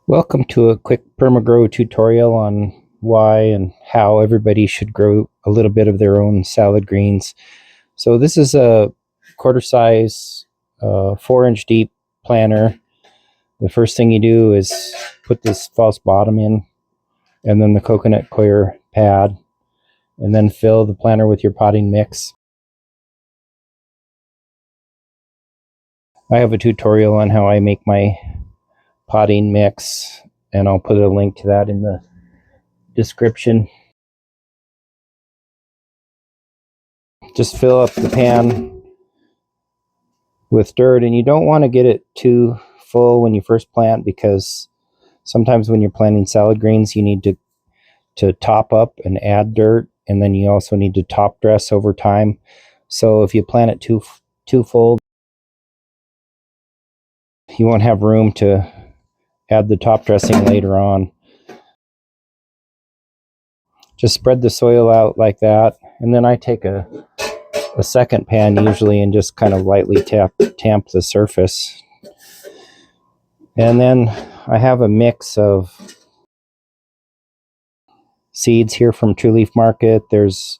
Welcome to a quick permagrow tutorial on why and how everybody should grow a little bit of their own salad greens. So this is a quarter size, 4-inch deep planter. The first thing you do is put this false bottom in, and then the coconut coir pad, and then fill the planter with your potting mix. I have a tutorial on how I make my potting mix, and I'll put a link to that in the description. Just fill up the pan with dirt, and you don't want to get it too full when you first plant, because sometimes when you're planting salad greens you need to top up and add dirt, and then you also need to top dress over time. So if you plant it too full, you won't have room to add the top dressing later on. Just spread the soil out like that, and then I take a second pan usually and just kind of lightly tamp the surface. And then I have a mix of seeds here from True Leaf Market. There's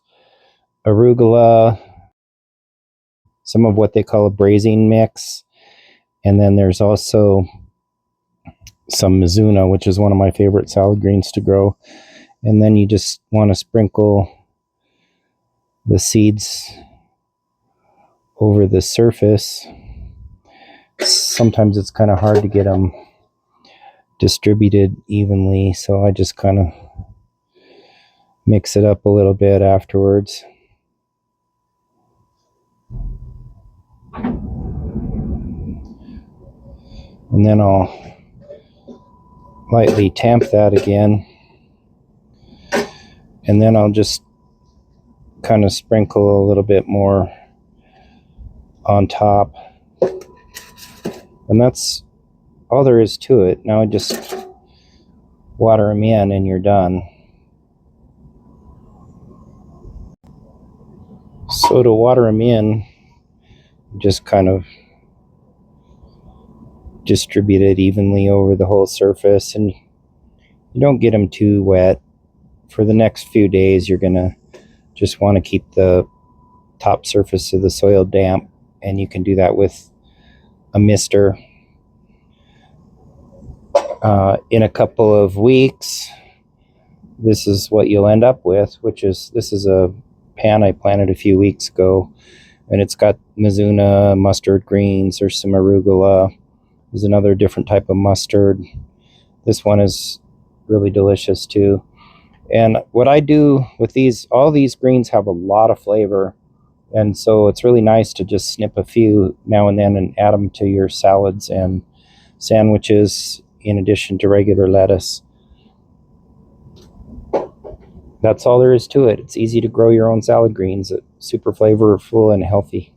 arugula, some of what they call a braising mix, and then there's also some mizuna, which is one of my favorite salad greens to grow. And then you just want to sprinkle the seeds over the surface. Sometimes it's kind of hard to get them distributed evenly, so I just kind of mix it up a little bit afterwards. And then I'll lightly tamp that again, and then I'll just kind of sprinkle a little bit more on top, and that's all there is to it. Now I just water them in and you're done. So to water them in, just kind of distribute it evenly over the whole surface, and you don't get them too wet. For the next few days you're gonna just want to keep the top surface of the soil damp, and you can do that with a mister. In a couple of weeks, this is what you'll end up with, this is a pan I planted a few weeks ago, and it's got mizuna, mustard greens, there's some arugula, there's another different type of mustard. This one is really delicious too. And what I do with these, all these greens have a lot of flavor, and so it's really nice to just snip a few now and then and add them to your salads and sandwiches in addition to regular lettuce. That's all there is to it. It's easy to grow your own salad greens. It's super flavorful and healthy.